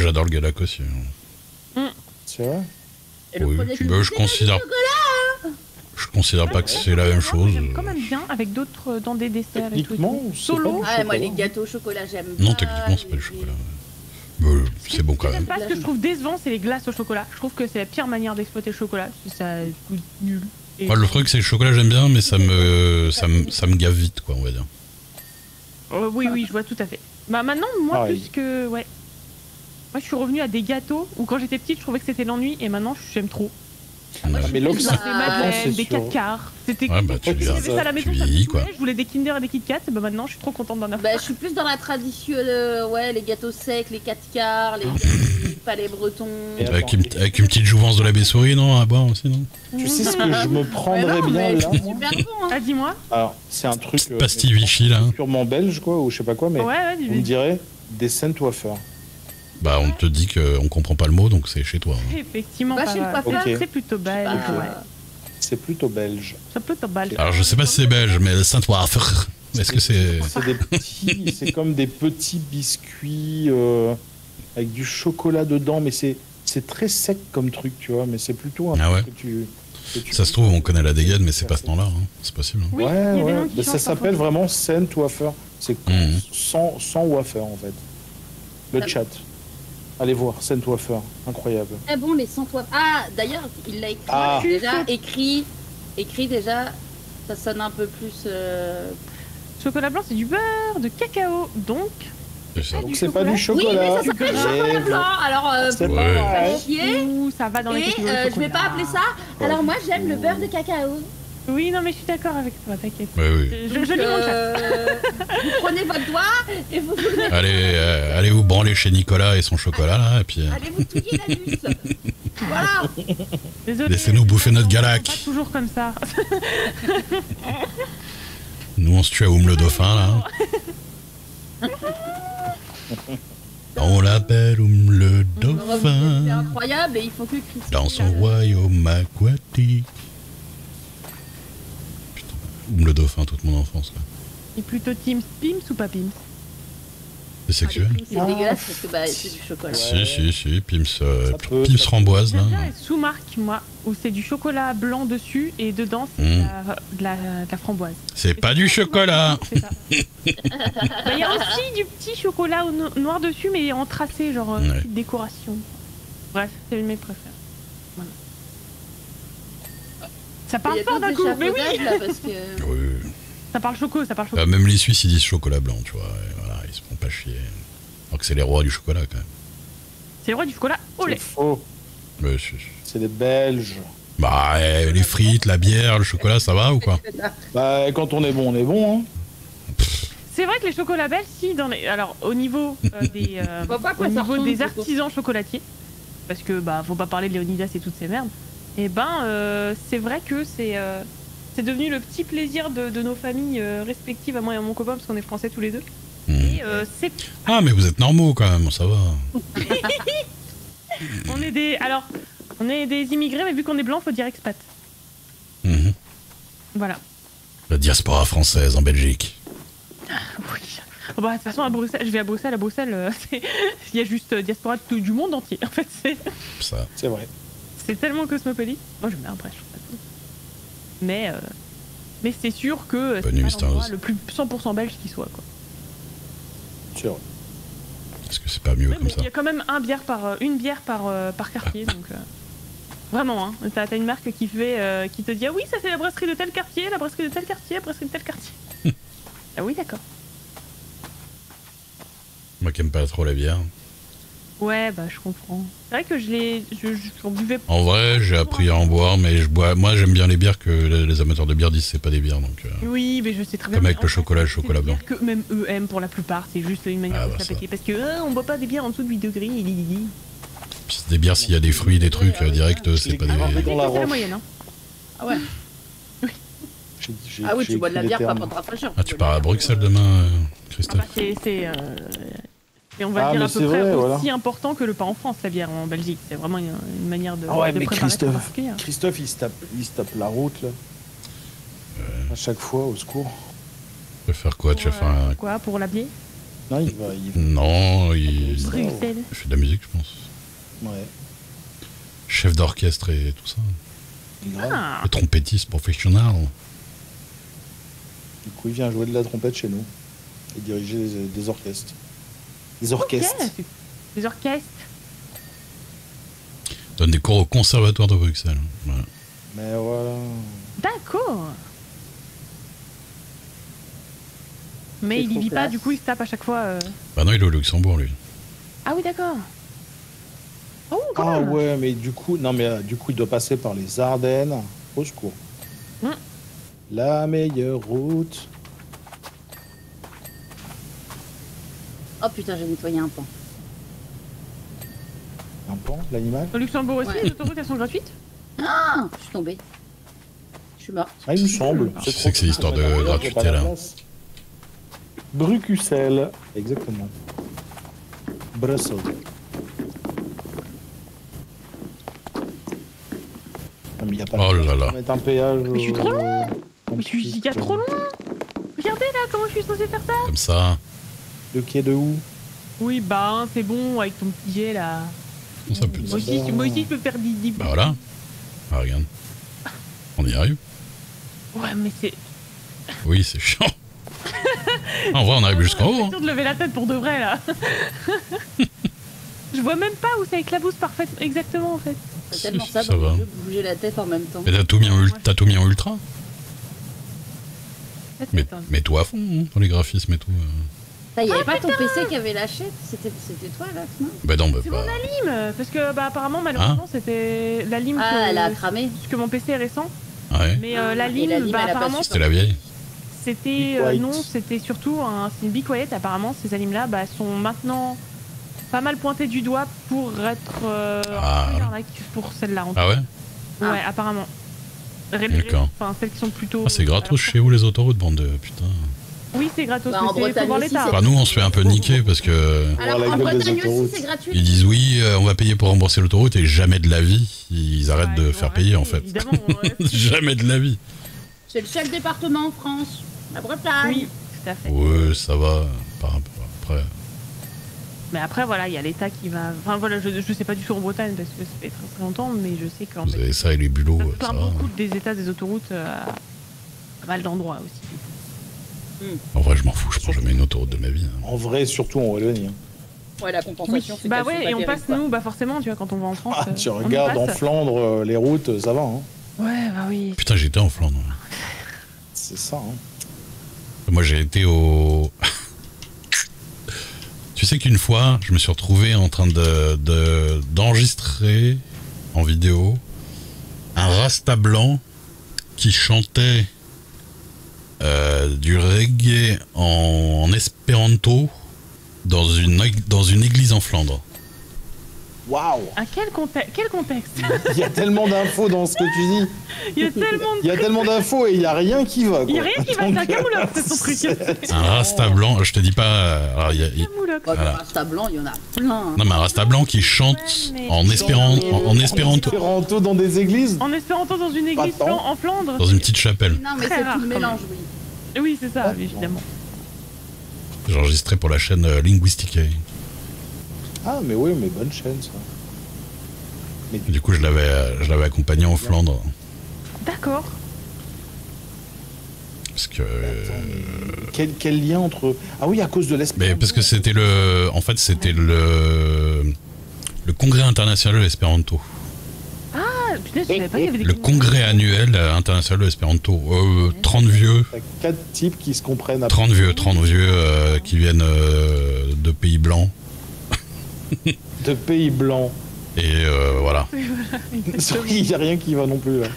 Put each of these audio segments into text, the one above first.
j'adore le Galac aussi. C'est vrai. Et le Oui. premier Bah, je considère pas que c'est la même chose. J'aime quand même bien avec d'autres dans des desserts et tout. Techniquement, c'est Solo. pas du Ah, moi, les chocolat. gâteaux au chocolat, j'aime Non, pas. techniquement, c'est pas du chocolat. Mais c'est bon quand J'aime même. pas ce que je trouve décevant, c'est les glaces au chocolat. Je trouve que c'est la pire manière d'exploiter le chocolat. Ça goûte nul. Et Moi, le truc, c'est que le chocolat, j'aime bien, mais ça me gave vite, quoi, on va dire. oui, je vois tout à fait. Bah maintenant, moi, Pareil. plus que... Ouais. Moi, je suis revenue à des gâteaux où quand j'étais petite, je trouvais que c'était l'ennui, et maintenant, j'aime trop. Mais l'Ox, Des c'est madeleines, des sûr. 4 quarts. C'était Ouais, bah, tu j'avais viens- ça à la maison, tu ça me vieillis, quoi. saoulait, je voulais des Kinder et des Kit Kat, et bah maintenant, je suis trop contente d'en avoir. Bah, je suis plus dans la tradition, ouais, les gâteaux secs, les 4 quarts, les palais bretons. Et Avec attends, avec une petite jouvence de la baie-souris, non, à boire aussi, non? Tu sais ce que je me prendrais Ouais, non, bien mais là c'est moi super bon, hein. Ah, dis-moi. Alors, c'est un truc Pastille Vichy, là. purement belge, quoi, ou je sais pas quoi, mais Ouais, on me dirait des Scent Wafer. Bah, on te dit qu'on comprend pas le mot, donc c'est chez toi. Hein. Effectivement, Bah, pas chez le mal. coiffeur. Ok. C'est plutôt belge, Bah, ouais. C'est plutôt belge. C'est plutôt belge. Alors, je sais pas si c'est belge, mais Saint-Wafer. Est-ce que c'est... C'est des petits, c'est comme des petits biscuits avec du chocolat dedans, mais c'est très sec comme truc, tu vois, mais c'est plutôt un Ah ouais. truc que tu Ça se trouve, on connaît la dégaine, mais c'est pas ce nom-là. Hein. C'est possible. Hein. Oui, il y a des noms qui Mais ça changent s'appelle parfois. vraiment Scent Wafer. C'est Mhm. sans wafer en fait. Le chat. Allez voir, Scent Wafer, incroyable. Très bon, les 100 fois. Ah, d'ailleurs, il l'a écrit. Ah. Déjà, écrit déjà, ça sonne un peu plus. Chocolat blanc, c'est du beurre de cacao, donc... C'est ça. Donc du c'est pas du Oui, chocolat. mais ça s'appelle Du chocolat gras. blanc. Alors, C'est pour pas Ouais. pareil. pas chier. Ouh, ça va dans les Et catégories de je vais chocolat. pas appeler ça. Alors, moi, j'aime le beurre de cacao. Oui, non, mais je suis d'accord avec toi, t'inquiète. Oui, oui. Je lis mon chat. Vous prenez votre doigt et vous Allez vous branler chez Nicolas et son chocolat, là, et puis... allez vous touiller la nuque. Voilà. Désolé. Laissez-nous bouffer notre on Galac. fait Pas toujours comme ça. Nous, on se tue à Oum le dauphin, là. On l'appelle Oum le C'est dauphin, incroyable et il faut que Christine. dans son royaume aquatique. Putain, Oum le dauphin, toute mon enfance, là. Et plutôt Team Pims ou pas Pims? C'est sexuel? C'est dégueulasse parce que bah, c'est du chocolat. Si, Pims, Ça peut, Pims ça peut. framboise, là. J'aime bien les sous-marques, moi, où c'est du chocolat blanc dessus et dedans c'est de la framboise. C'est pas du chocolat. C'est ça. Bah, il y a aussi du petit chocolat noir dessus, mais en tracé, genre Ouais. petite décoration. Bref, c'est une de mes préférées. Voilà. Ça Il parle y a fort d'un d'autres coup, mais oui. échafaudages, là, parce que. Oui. Ça parle choco, ça parle choco. Même les Suisses, ils disent chocolat blanc, tu vois. Et voilà, ils se font pas chier. Alors que c'est les rois du chocolat, quand même. C'est le roi du chocolat au lait. C'est faux. Mais C'est des Belges. bah, les frites, la bière, le chocolat, ça va ou quoi? Bah, quand on est bon, hein. C'est vrai que les chocolats belges, si, dans les... alors au niveau des, Je vois pas à quoi au ça niveau ressemble, des Coco. artisans chocolatiers, parce que bah faut pas parler de Léonidas et toutes ces merdes. Et c'est vrai que c'est devenu le petit plaisir de nos familles respectives, à moi et à mon copain, parce qu'on est français tous les deux. Et c'est Ah, mais vous êtes normaux, quand même, ça va. on est des immigrés, mais vu qu'on est blanc, faut dire expat. Mhm. Voilà. La diaspora française en Belgique. Oui. Oh, bah, de toute façon, à Bruxelles, je vais à Bruxelles, il y a juste diaspora du monde entier. En fait, Ça. C'est vrai. c'est tellement cosmopolite. Moi, j'aime bien, après, je trouve ça cool. Mais c'est sûr que Bonne nuit, c'est Mister pas l'endroit Oz. le plus 100% belge qui soit, quoi. C'est vrai. Est-ce que c'est pas mieux Ouais, comme mais ça? il y a quand même une bière par quartier, donc vraiment, hein. T'as une marque qui te dit ah oui, ça c'est la brasserie de tel quartier, la brasserie de tel quartier, la brasserie de tel quartier. Ah oui, d'accord. Moi qui aime pas trop la bière. Ouais, bah je comprends. C'est vrai que j'en buvais pas. En vrai, j'ai appris à en boire, mais moi j'aime bien les bières que les amateurs de bière disent c'est pas des bières, donc... Oui, mais je sais très bien. Comme avec mais le en fait, chocolat, le c'est chocolat des blanc. bières que même eux aiment pour la plupart, c'est juste une manière Ah, de bah, se la ça. péter. Parce que on boit pas des bières en dessous de 8 degrés, Puis c'est des bières, s'il y a des fruits, des trucs direct, c'est pas Ah, des... dans la c'est la roche. moyenne, hein. Ah ouais. Ah oui, tu bois de la bière pas pour te rafraîchir. Ah, tu pars à Bruxelles demain, Ah Christophe? bah, et on va Ah, dire mais à peu c'est près vrai, aussi voilà. important que le pain en France, la bière en Belgique. C'est vraiment une manière de, Ah ouais, de mais préparer Christophe, particulière. Christophe, il se tape la route, là. À chaque fois, au secours. Tu vas faire quoi? Tu vas faire un... Quoi, pour la bière? Non, il va. Non, il Bruxelles. fait de la musique, je pense. Ouais. Chef d'orchestre et tout ça. Il est grave. Ah, Le trompettiste professionnel. Du coup, il vient jouer de la trompette chez nous et diriger des orchestres. Des orchestres. ok, les orchestres. Donne des cours au conservatoire de Bruxelles. Voilà. Mais voilà. D'accord. Mais C'est il y trop vit pas, classe. du coup il se tape à chaque fois. Bah non, il est au Luxembourg, lui. Ah oui, d'accord. Oh, quand Ah même. ouais, mais du coup, non, mais du coup, il doit passer par les Ardennes. Au secours. Hmm. La meilleure route. Oh putain, j'ai nettoyé un pan. Un pan, l'animal. Au Luxembourg aussi, Ouais. les autoroutes elles sont gratuites. Ah, je suis tombée. Je suis morte. Ah, il me semble. Je sais que c'est l'histoire de trop- gratuité, il y a pas la là. place. Bruxelles. Exactement. Bruxelles. Ah, mais il y a pas Oh la place là là. pour mettre un péage. Mais je suis trop loin. Mais je suis giga trop loin. Regardez là comment je suis censée faire ça. Comme ça. Le quai de où? Oui, bah hein, c'est bon avec ton petit jet là. Non, ça peut Moi aussi je peux faire 10. Bah voilà. Ah, regarde. On y arrive. Ouais, mais c'est. Oui, c'est chiant. Ah, en vrai, on arrive jusqu'en haut. J'ai Hein. sûr de lever la tête pour de vrai là. Je vois même pas où ça éclabousse parfaitement exactement en fait. C'est Si, tellement si, ça ça dans va. le jeu, bouger la tête en même temps. Mais t'as tout mis en ultra. Mets-toi à fond hein, dans les graphismes et tout. Ça, il y avait pas ton PC qui avait lâché. C'était toi là, non? Bah non, bah C'est pas. mon Alim parce que bah apparemment malheureusement c'était la lime Ah, elle a que... cramé. parce que mon PC est récent. Ouais. Mais la Et la lime, lime, bah, elle a pas apparemment su. C'était la vieille. c'était Be Quiet. non, c'était surtout c'est une Be Quiet. Apparemment ces alimes-là bah, sont maintenant pas mal pointées du doigt pour être Ah. un peu une arnaque pour celle-là. En tout Ah ouais. cas. Ouais, apparemment. D'accord. Enfin celles qui sont plutôt. Ah, c'est gratos alors, chez vous les autoroutes, bande de putain. Oui, c'est gratos. Bah, mais en c'est Bretagne faut voir aussi, l'état. Enfin, nous, on se fait un peu niquer parce que Alors la en gueule des Bretagne autoroutes. aussi, c'est gratuit. ils disent oui, on va payer pour rembourser l'autoroute et jamais de la vie ils arrêtent Ouais, de ils faire vont payer en arrêter, fait. Évidemment. Ouais. Jamais de la vie. C'est le seul département en France. La Bretagne. Oui, tout à fait. Ouais, ça va. Par rapport après. Mais après, voilà, il y a l'État qui va. Enfin, voilà, je sais pas du tout en Bretagne parce que ça fait très très longtemps, mais je sais qu'en Vous avez ça et les bulots, plein ça va. beaucoup des États des autoroutes à pas mal d'endroits aussi. En vrai, je m'en fous, je prends jamais une autoroute de ma vie. hein. En vrai, surtout en Wallonie. Hein. Ouais, la compensation, c'est Bah qu'elles sont ouais, pas et on terribles, passe quoi. nous, bah forcément, tu vois, quand on va en France. Ah, tu on y regardes en passe. Flandre, les routes, ça va. Hein. Ouais, bah oui. Putain, j'étais en Flandre. C'est ça. Hein. Moi, j'ai été au. Tu sais qu'une fois, je me suis retrouvé en train d'enregistrer en vidéo un rasta blanc qui chantait du reggae en espéranto dans une église en Flandre. Waouh. À quel contexte Il y a tellement d'infos dans ce que tu dis. Il y a tellement de. Il y a tellement d'infos et il n'y a rien qui va. Quoi. Il y a rien qui va, c'est un Donc, camoulox, c'est son truc. Un rasta blanc, je te dis pas. Alors, Camoulox. Ouais, Voilà. mais Rasta blanc, il y en a plein. non, mais un rasta blanc qui chante Ouais, mais- en espéranto Espéranto dans des églises. En espéranto dans une église Attends. en Flandre. dans une petite chapelle. Non, mais Très c'est rare, tout le quand mélange, oui. Oui, c'est ça, évidemment. J'ai enregistré pour la chaîne Linguistique. Ah, mais oui, mais bonne chaîne, ça. Mais Du coup, je l'avais accompagné en Flandre. D'accord. Parce que. quel lien entre. Ah oui, à cause de l'espérance. Mais parce que c'était le. En fait, c'était le congrès international de l'espéranto. Ah, putain, je savais pas qu'il y avait des Le congrès annuel international de l'espéranto. 30 vieux. T'as 4 types qui se comprennent à 30 vieux qui viennent de pays blancs. de pays blancs. Et voilà. Il n'y a rien qui va non plus là.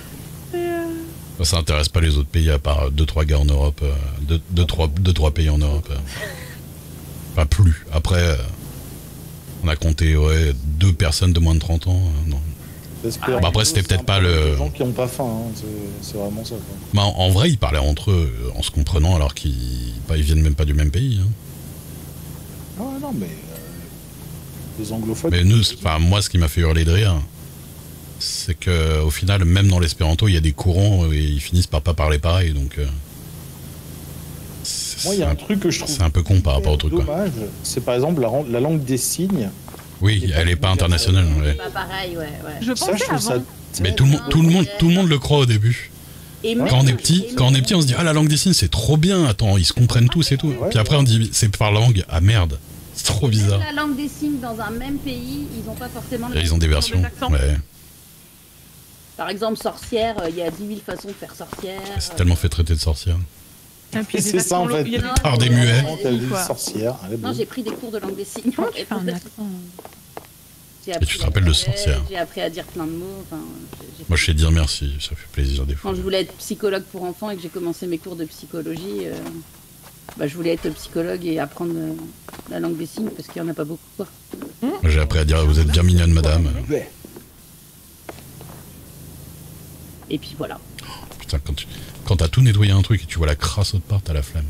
Ça intéresse pas les autres pays à part 2-3 gars en Europe. 2-3 pays en Europe. Pas plus. Après, on a compté 2 personnes de moins de 30 ans. Non. L'espérance, Bah après, c'était c'est peut-être un pas peu le- des gens qui n'ont pas faim, hein. C'est vraiment ça. Quoi. Bah, en vrai, ils parlaient entre eux en se comprenant alors qu'ils viennent même pas du même pays. Hein. Ah non, mais les anglophones. Mais nous, enfin, moi, ce qui m'a fait hurler de rire, c'est que au final, même dans l'espéranto, il y a des courants et ils finissent par pas parler pareil. Donc, Moi, il y a un truc que je trouve C'est un peu con par rapport au truc, quoi. dommage. C'est par exemple la langue des signes. Oui, elle est pas internationale. Ouais. Pas pareil, ouais. Je Ça, pensais je trouve ça. avant. Mais tout le monde le croit au début. Et Quand on est petit, on se dit ah la langue des signes c'est trop bien. Attends, ils se comprennent tous et tout. Ouais. Puis après on dit c'est par langue. Ah merde, c'est trop bizarre. La langue des signes dans un même pays, ils n'ont pas forcément. Et ils ont des versions. accents. Ouais. Par exemple, sorcière, il y a 10 000 façons de faire sorcière. C'est tellement fait traiter de sorcière. Et puis, C'est ça, en fait. il y a des- Non, Par des non, muets. non, T'as dit Quoi. sorcière. Elle est Non, bonne. j'ai pris des cours de langue des signes. Comment tu fais un accent J'ai Et appris tu te à rappelles de dire- sorcière. J'ai appris à dire plein de mots. Enfin, Moi je sais dire merci, ça fait plaisir des fois. Quand je voulais être psychologue pour enfants et que j'ai commencé mes cours de psychologie, je voulais être psychologue et apprendre la langue des signes parce qu'il n'y en a pas beaucoup. Quoi. Moi, j'ai appris à dire vous êtes bien mignonne madame. Ouais. Et puis voilà. Putain quand t'as tout nettoyé un truc et tu vois la crasse autre part, t'as la flemme.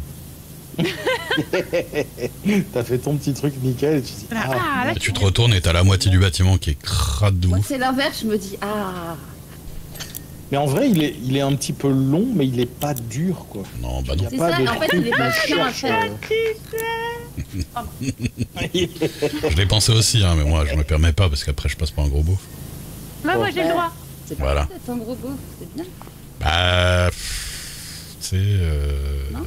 T'as fait ton petit truc nickel et tu dis Là, ah, ah, là, Et tu te retournes et t'as la moitié du bâtiment qui est crade de Moi, ouf. c'est l'inverse, je me dis ah. Mais en vrai, il est un petit peu long, mais il est pas dur, quoi. Non bah Il y non. a C'est pas ça, de en fait, truc il est pas qu'on chiant à cherche, faire. Je l'ai pensé aussi hein, mais moi je me permets pas parce qu'après je passe pour un gros beauf. moi j'ai le droit. C'est pas Voilà. peut-être un gros beau, c'est bien. Bah c'est Non.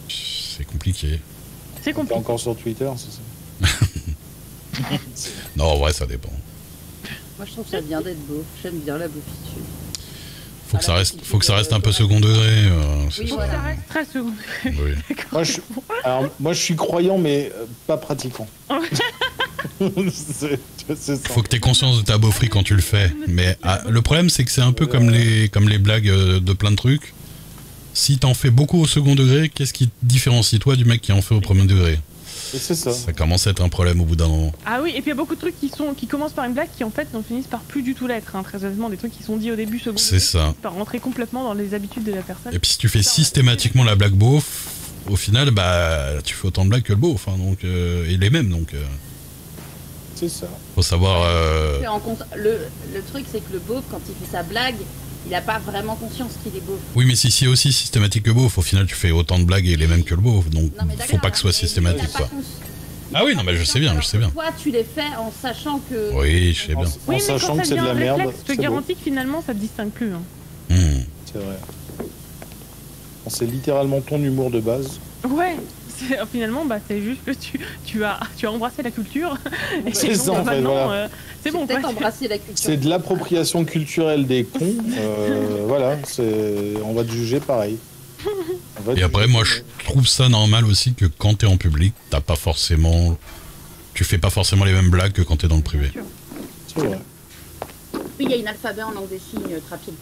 c'est compliqué. C'est T'es compliqué. encore sur Twitter, c'est ça? Non en vrai ça dépend. Moi, je trouve ça bien d'être beau. J'aime bien la beaufitude. Faut que ça reste un peu second degré. C'est Oui, ça. voilà. Ça reste très second. Oui. Moi, je suis croyant, mais pas pratiquant. c'est ça. Faut que t'aies conscience de ta beaufrie quand tu le fais. Mais le problème c'est que c'est un peu comme les blagues de plein de trucs. Si t'en fais beaucoup au second degré, qu'est-ce qui te différencie toi du mec qui en fait au premier degré? Et c'est ça. Ça commence à être un problème au bout d'un moment. Ah oui, et puis il y a beaucoup de trucs qui commencent par une blague qui en fait n'en finissent par plus du tout l'être. Hein, très honnêtement, des trucs qui sont dits au début, second C'est ça. par rentrer complètement dans les habitudes de la personne. Et puis si tu fais systématiquement la blague beauf, au final, bah tu fais autant de blagues que le beauf, hein, donc et les mêmes, donc C'est ça. faut savoir. Tu en compte, le truc, c'est que le beauf, quand il fait sa blague, il a pas vraiment conscience qu'il est beauf. Oui, mais si c'est aussi systématique que le beauf, au final tu fais autant de blagues et les mêmes que le beauf, donc Non, mais faut d'accord, pas que ce soit mais il a systématique, pas quoi. cons- Ah oui, non, mais je sais bien, je sais bien. Toi, tu les fais en sachant que. Oui, je sais bien. Oui, En mais sachant quand ça que c'est de devient la un merde, réflexe, je c'est te beau. garantis que finalement ça te distingue plus. Hein. C'est vrai. Bon, c'est littéralement ton humour de base. Ouais, finalement, bah, c'est juste que tu as embrassé la culture. Et C'est donc, ça, en fait, maintenant, voilà. c'est bon, peut-être quoi. embrasser la culture. C'est de l'appropriation culturelle des cons. Voilà, on va te juger pareil. On va te Et après, juger moi, je trouve ça normal aussi que quand t'es en public, tu fais pas forcément les mêmes blagues que quand t'es dans le privé. C'est vrai. Oui, il y a une alphabet en langue des signes, Trapil.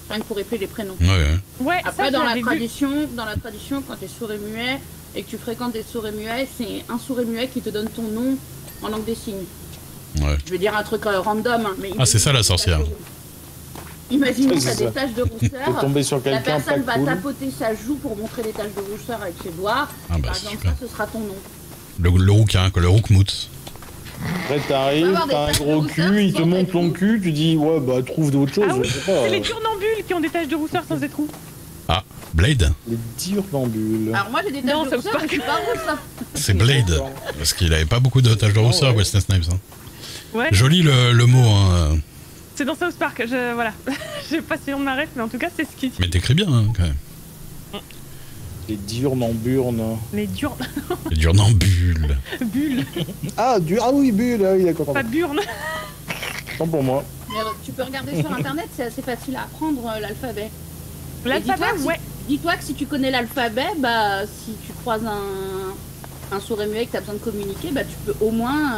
Rien que pour épeler les prénoms. Ouais, ouais. Ouais, Après, ça, dans la j'avais vu. tradition, quand t'es sourd et muet et que tu fréquentes des sourds et muets, c'est un sourd et muet qui te donne ton nom en langue des signes. Ouais. Je vais dire un truc random, hein, mais. Ah, c'est ça, la sorcière. Imaginez que C'est t'as ça. des taches de T'es rousseur. tombé sur La quelqu'un pas personne va cool. tapoter sa joue pour montrer les taches de rousseur avec ses doigts. Ah bah, Par c'est exemple, super. ça, ce sera ton nom. Le rouquin, quoi, le roukmout. Après, On va t'arrives, avoir des t'as un taches de gros rousseur, cul, il te sans monte être ton cool. cul, tu dis, ouais, bah, trouve d'autres choses. Ah oui, je sais pas. c'est les turnambules qui ont des taches de rousseur sans être trous. Ah, Blade. Les dirnambules. Alors, moi, j'ai des taches Non, de ça rousseur, me mais je suis pas rousse. hein. C'est Blade. Parce qu'il avait pas beaucoup de taches de rousseur, ouais. Wesley Snipes. Hein. Ouais, Joli le mot, hein. c'est dans South Park. Voilà. Je sais pas si on m'arrête, mais en tout cas, c'est ce qu'il dit. Mais t'écris bien, hein, quand même. Les dirnamburnes. Les durs Les durnambules. bulles, Ah oui, bulle, ah oui, d'accord. pas pardon. burnes. Tant pour moi. Mais, tu peux regarder sur internet, c'est assez facile à apprendre l'alphabet. L'alphabet, dis-toi, ouais. Dis-toi que si tu connais l'alphabet, bah si tu croises un sourd et muet et que tu as besoin de communiquer, bah tu peux au moins.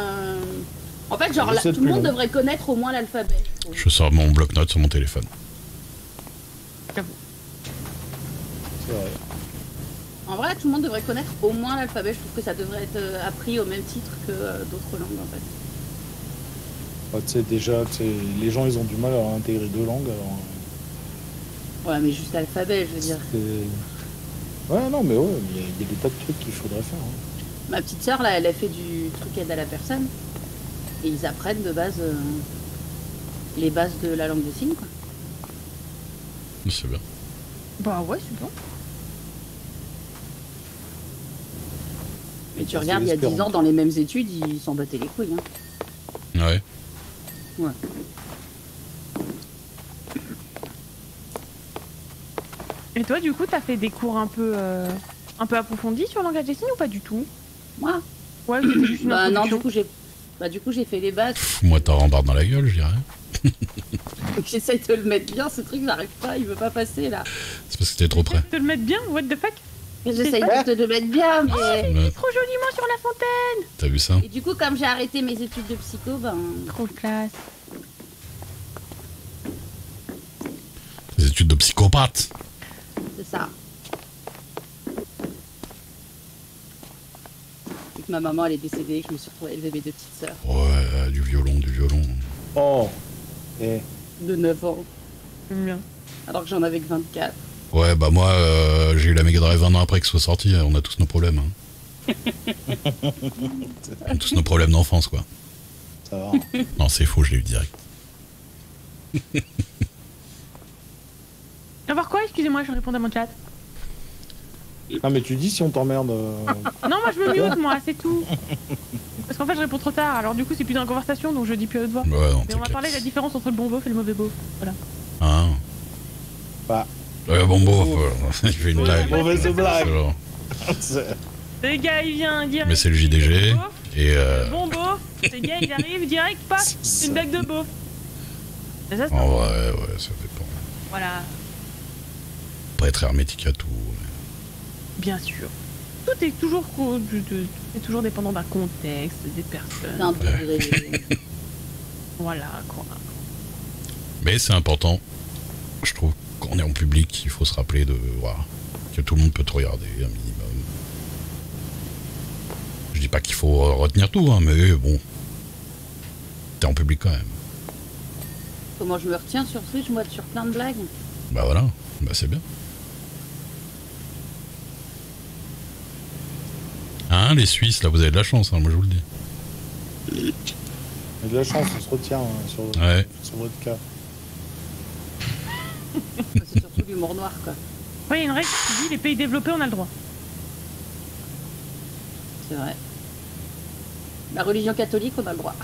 En fait, genre, Je sais tout le plus, monde non. devrait connaître au moins l'alphabet. je trouve. Je sors mon bloc-notes sur mon téléphone. C'est vrai. En vrai, tout le monde devrait connaître au moins l'alphabet. Je trouve que ça devrait être appris au même titre que d'autres langues en fait. Ah, tu sais, déjà, les gens, ils ont du mal à intégrer deux langues. Alors, Ouais, mais juste l'alphabet, je veux dire. ouais, non, mais ouais, il y a des tas de trucs qu'il faudrait faire. Hein. Ma petite sœur, là, elle a fait du truc aide à la personne. Et ils apprennent de base les bases de la langue des signes, quoi. C'est bien. Bah ouais, c'est bon. Mais tu C'est regardes, il y a 10 l'espérance. ans, dans les mêmes études, ils s'en battaient les couilles. Hein. Ouais. Ouais. Et toi, du coup, t'as fait des cours un peu approfondis sur le langage des signes ou pas du tout? Moi Ouais, c'était juste une Bah non, introduction. du coup j'ai fait les bases. Moi, t'as rembarre dans la gueule, je dirais. J'essaye de le mettre bien, ce truc, j'arrive pas, il veut pas passer là. C'est parce que t'es trop près. Te le mettre bien, what the fuck? J'essaye de le mettre bien, mais. Ouais. Trop joliment sur la fontaine. T'as vu ça? Et du coup, comme j'ai arrêté mes études de psycho, ben. Trop classe. Des études de psychopathe. C'est ça. Et que ma maman elle est décédée, que je me suis retrouvée à élever mes 2 petites sœurs Ouais, du violon, du violon. Oh. Eh. de 9 ans, J'aime bien. alors que j'en avais que 24. Ouais, bah moi, j'ai eu la Mega Drive 1 an après que ce soit sorti. On a tous nos problèmes. Hein. On a tous nos problèmes d'enfance, quoi. Ça va. Non, c'est faux, je l'ai eu direct. Avoir quoi? Excusez-moi, je réponds à mon chat. Non, mais tu dis si on t'emmerde. Non, moi je me mute, moi, c'est tout. Parce qu'en fait, je réponds trop tard, alors du coup, c'est plus dans la conversation, donc je dis plus à haute voix. Ouais, non, Mais on va parler de la différence entre le bon beauf et le mauvais beauf. Voilà. Hein? Bah. Bon, je fais une blague. Mauvaise blague. Alors, Le gars, il vient direct. mais c'est le JDG. beauf, Et Bon beauf. Le gars, il arrive direct, paf, C'est une ça. blague de beauf. Et ça, c'est en vrai, ouais, ça dépend. Voilà, Pas être hermétique à tout. bien sûr. Tout est toujours, c'est toujours dépendant d'un contexte, des personnes. C'est un degré. Voilà, quoi. Mais c'est important. Je trouve qu'on est en public, il faut se rappeler de voilà, que tout le monde peut te regarder un minimum. Je dis pas qu'il faut retenir tout, hein, mais bon, t'es en public quand même. Comment je me retiens sur Twitch, moi, sur plein de blagues? Bah voilà, bah c'est bien. Hein, les Suisses, là, vous avez de la chance, hein, moi je vous le dis. On a de la chance, on se retient hein, Ouais. sur votre cas. C'est surtout l'humour noir, quoi. Ouais, il y a une règle qui dit les pays développés, on a le droit. C'est vrai. La religion catholique, on a le droit.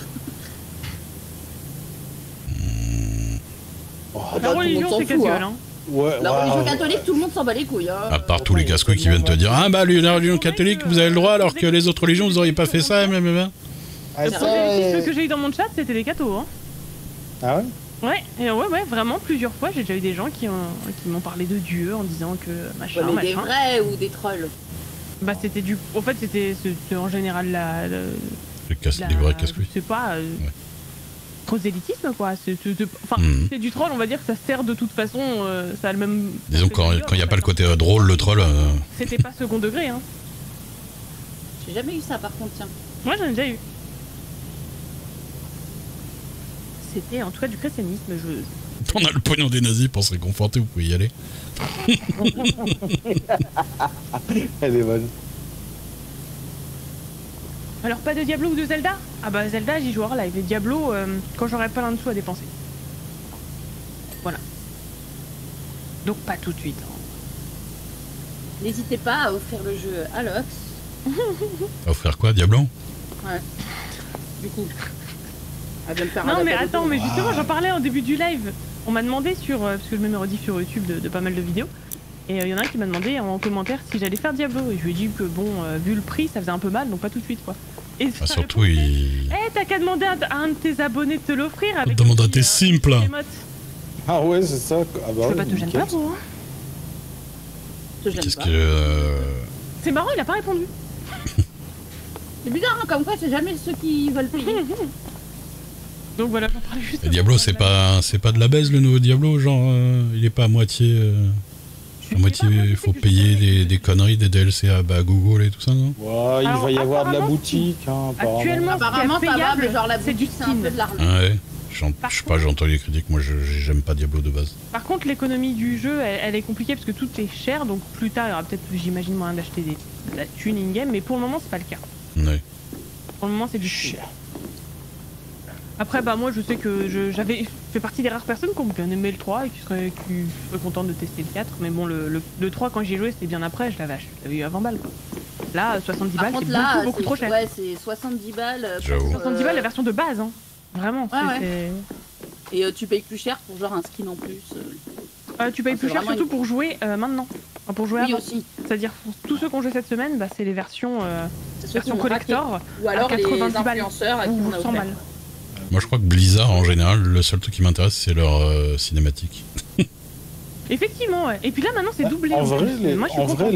Oh, Bah, La tout le religion, monde s'en c'est fout, casse-gueule, hein. hein. ouais, La ouais, religion ouais. catholique, tout le monde s'en bat les couilles. Hein. À part tous les casse-couilles qui viennent te dire ah bah la religion catholique, vous avez le droit alors que les autres religions, vous auriez pas fait ça, blablabla. Ah, Les ça, prosélytismes que j'ai eu dans mon chat, c'était des cathos, hein. Ah ouais. Ouais, et ouais, vraiment, plusieurs fois, j'ai déjà eu des gens qui m'ont parlé de Dieu en disant que machin, Ouais, mais des machin. vrais ou des trolls? Bah, c'était du. En fait, c'était en général Les vrais casse-couilles. Je sais pas. Prosélytisme, quoi. Enfin, Mhm. c'est du troll, on va dire que ça sert de toute façon. Ça a le même. Disons quand il n'y a pas le côté drôle, le troll. C'était pas second degré, hein. J'ai jamais eu ça, par contre, tiens. Moi, j'en ai déjà eu. C'était en tout cas du christianisme. On a le pognon des nazis pour se réconforter, vous pouvez y aller. Elle est bonne. Alors, pas de Diablo ou de Zelda? Ah bah, Zelda, j'y jouerai live. Et Diablo, quand j'aurai plein de sous à dépenser. Voilà. Donc, pas tout de suite. Hein. N'hésitez pas à offrir le jeu à Lox. Offrir quoi, Diablo? Ouais. Du coup. Elle vient de faire un Non mais appel au attends, don. mais justement j'en parlais en début du live. On m'a demandé sur, parce que je me mets rediff sur YouTube de pas mal de vidéos. Et il y en a un qui m'a demandé en commentaire si j'allais faire Diablo. Et je lui ai dit que bon, vu le prix, ça faisait un peu mal, donc pas tout de suite quoi. Et Ah, surtout, il. Eh, t'as qu'à demander à un de tes abonnés de te l'offrir avec. Demande un à petit, tes simples. émote. Ah ouais, c'est ça. Ah bah Je ouais, pas te gêne nickel. pas, gros. Hein. Te gêne Qu'est-ce pas. que. C'est marrant, il a pas répondu. C'est bizarre, hein, comme quoi, c'est jamais ceux qui veulent payer. Donc voilà, j'en parlais juste. Et Diablo, c'est pas de la baise le nouveau Diablo, genre il est pas à moitié. À moitié, il faut payer des conneries, des DLC à Google et tout ça, non? Ouais, il Alors, va y avoir de la apparemment, boutique, hein, apparemment. Actuellement, Apparemment, ce qui ça est va, payable, mais genre la c'est du boutique, c'est un peu skin. de l'argent. Ah ouais. Je Par sais pas, j'ai entendu les critiques, moi j'aime pas Diablo de base. Par contre, l'économie du jeu, elle est compliquée parce que tout est cher, donc plus tard, il y aura peut-être, j'imagine, moyen d'acheter de la thune in-game, mais pour le moment, c'est pas le cas. Ouais. Pour le moment, c'est du cher. Après, bah moi, je sais que j'avais fait partie des rares personnes qui ont bien aimé le 3 et qui seraient contentes de tester le 4, mais bon, le 3, quand j'y ai joué, c'était bien après, je l'avais eu à 20 balles, quoi. Là, 70 Par balles, c'est contre, là, beaucoup trop cher. Ouais, c'est 70 balles. J'avoue. 70 balles, la version de base, hein. Vraiment. Ouais, Et tu payes plus cher pour genre un skin en plus. Tu payes plus cher surtout pour jouer maintenant. Enfin, pour jouer Oui, avant. aussi. C'est-à-dire, pour tous ceux qui ont joué cette semaine, bah, c'est les versions Ceux qui ont collector Ou alors à 90 les balles influenceurs à qui on ou a 100 offert. balles. Moi je crois que Blizzard en général, le seul truc qui m'intéresse c'est leur cinématique. Effectivement, ouais. Et puis là, maintenant, c'est doublé. En en vrai, plus. Moi, je suis content.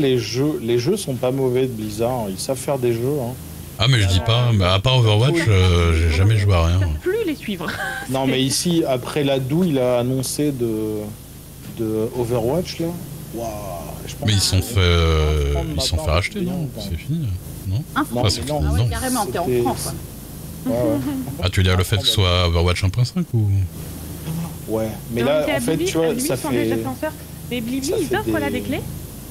les jeux sont pas mauvais de Blizzard. Ils savent faire des jeux. Hein. Ah mais je dis pas, mais à part Overwatch, j'ai jamais joué à rien. Ça plus les suivre. Non, mais ici, après la DOU, il a annoncé de Overwatch là. Waouh, je pense Mais ils que- sont fait, prendre ma ils sont part fait de racheter, non? client, quoi. C'est fini, non? Un Non, franc. Ah, c'est non, fini, Ah ouais, non. carrément, t'es en C'était- France. Quoi. Ouais, ouais. Ah tu veux dire le fait que ce soit Overwatch 1.5 ou? Ouais, mais Non, là, c'est en fait, Blibli, tu vois, Blibli ça sont des fait. influenceurs. Mais Blibli, ça ils fait offrent là des- des clés.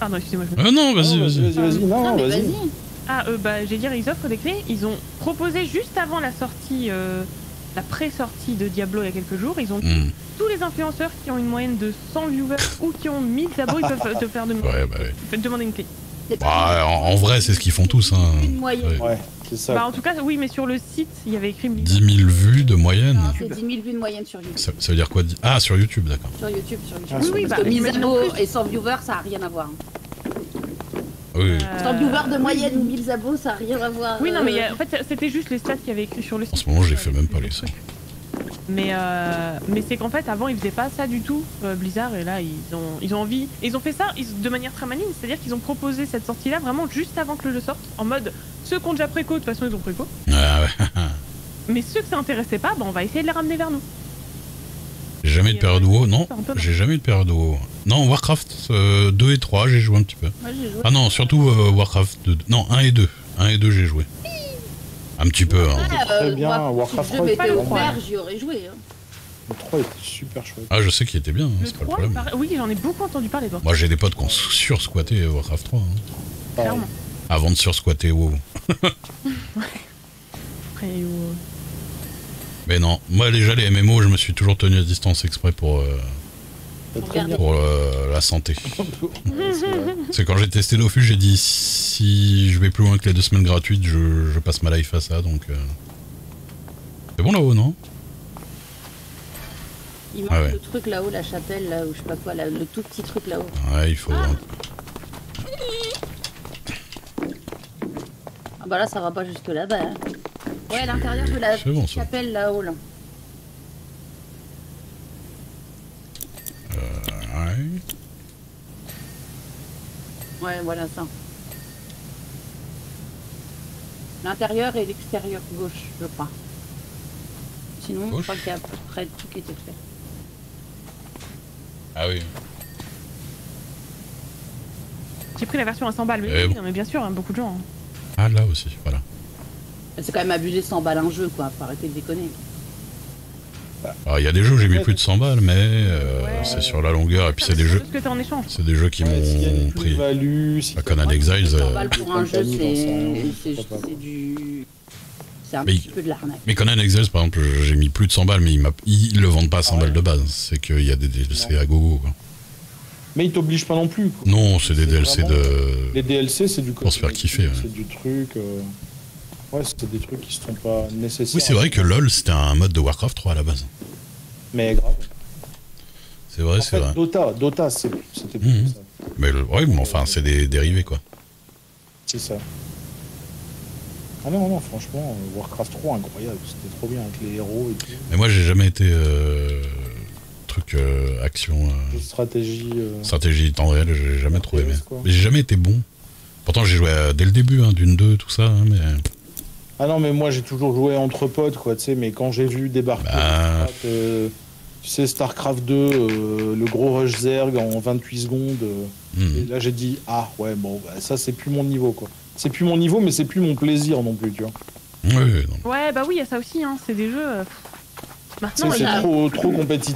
Pardon, excusez-moi. Je me... Non, vas-y, Non, vas-y. non, Non, mais vas-y. vas-y. Ah, bah, j'ai dire, ils offrent des clés. Ils ont proposé juste avant la sortie, la pré-sortie de Diablo il y a quelques jours. Ils ont dit tous les influenceurs qui ont une moyenne de 100 viewers ou qui ont 1000 abos, ils peuvent te faire Ouais, bah ouais. demander une clé. C'est pas Bah, en vrai, c'est ce qu'ils font tous, hein. une moyenne. Ouais. Ouais, c'est ça. Bah, en tout cas, oui, mais sur le site, il y avait écrit 1000. 10 000 vues de moyenne. Non, c'est 10 000 vues de moyenne sur YouTube. Ça veut dire quoi? Ah, sur YouTube, d'accord. Sur YouTube. Ah, Oui, oui, Parce bah, que 1000 j'imagine en abos plus. et 100 viewers, ça n'a rien à voir. Oui. 100 viewers de moyenne ou 1000 abos, ça n'a rien à voir. Oui, non, mais en fait, c'était juste les stats qu'il y avait écrit sur le En site. ce moment, j'ai fait même pas les 100. Mais c'est qu'en fait, avant, ils faisaient pas ça du tout, Blizzard, et là, ils ont envie. Et ils ont fait ça de manière très maligne, c'est-à-dire qu'ils ont proposé cette sortie-là vraiment juste avant que le jeu sorte, en mode ceux qui ont déjà préco, de toute façon, ils ont préco. Ah ouais. Mais ceux que ça intéressait pas, bah, on va essayer de les ramener vers nous. J'ai jamais eu de période WoW, non. C'est un peu J'ai jamais eu de période WoW. Non, Warcraft 2 et 3, j'ai joué un petit peu. Moi, j'ai joué. Ah non, surtout Warcraft 2. Non, 1 et 2. 1 et 2, j'ai joué. Un petit peu, hein. Ah, Très bien, moi, Warcraft si le 3 jeu était m'était vraiment offert, bien. j'y aurais joué. Hein. Le 3 était super chouette. Ah, je sais qu'il était bien, hein, Le c'est pas le 3, problème. oui, j'en ai beaucoup entendu parler, toi. Moi, j'ai des potes qui ont sur-squatté Warcraft 3. Hein, Pareil. Clairement. avant de sur-squatter WoW. Après, Mais non, moi, déjà, les MMO, je me suis toujours tenu à distance exprès pour C'est très bien. pour la santé. Ouais, c'est vrai. C'est quand j'ai testé Dofus, j'ai dit si je vais plus loin que les 2 semaines gratuites, je passe ma life à ça, donc... C'est bon là-haut, non? Il manque Ah ouais. le truc là-haut, la chapelle, là, ou je sais pas quoi, là, le tout petit truc là-haut. Ouais, il faut... Ah bah là, ça va pas jusque là-bas. Hein. Ouais, l'intérieur de la C'est bon, ça. chapelle là-haut, là. Ouais. Ouais, voilà ça. L'intérieur et l'extérieur gauche, je crois. Sinon, Gauche. je crois qu'il y a à peu près tout qui était fait. Ah oui. j'ai pris la version à 100 balles, mais Eh oui, bon. non, mais bien sûr, hein, beaucoup de gens. Hein. Ah là aussi, voilà. C'est quand même abusé 100 balles un jeu, quoi. Faut arrêter de déconner. Alors il y a des jeux où j'ai mis Ouais, plus de 100 balles, mais Ouais. c'est sur la longueur, et puis c'est des jeux... Ce que t'as en échange. C'est des jeux qui Ouais, s'il y a m'ont une pris... plus-value, si La t'as- Conan Exiles... 100 balles pour un jeu, compagnie, j'en sais rien. c'est du... C'est un Mais- petit peu de l'arnaque. Mais Conan Exiles, par exemple, j'ai mis plus de 100 balles, mais ils le vendent pas à 100 balles de base. C'est qu'il y a des DLC à gogo, quoi. Mais ils t'obligent pas non plus. Quoi. Non, c'est des DLC vraiment- de... Les DLC, c'est du Pour se faire cosmétique, kiffer, ouais. C'est du truc. Ouais, c'est des trucs qui sont pas nécessaires. Oui, c'est vrai que LoL, c'était un mode de Warcraft 3 à la base. Mais grave. C'est vrai, En c'est fait, vrai. Dota, c'était plus Mhm. ça. Mais ouais, mais enfin, c'est des dérivés, quoi. C'est ça. Ah non, franchement, Warcraft 3, incroyable. C'était trop bien avec les héros et tout. Mais moi, j'ai jamais été... truc action... Les stratégies. stratégie temps réel, j'ai jamais trop aimé. quoi. Mais j'ai jamais été bon. Pourtant, j'ai joué dès le début, hein, d'une 2, tout ça, hein, mais... Ah non, mais moi j'ai toujours joué entre potes, quoi, tu sais, mais quand j'ai vu débarquer, Bah. tu sais, StarCraft 2, le gros rush Zerg en 28 secondes, et là j'ai dit, ah ouais, bon, bah, ça c'est plus mon niveau, quoi. C'est plus mon niveau, mais c'est plus mon plaisir non plus, tu vois. Oui, non. Ouais, bah oui, il y a ça aussi, hein. C'est des jeux. Tu sais, Maintenant, c'est il y a- trop compétitif.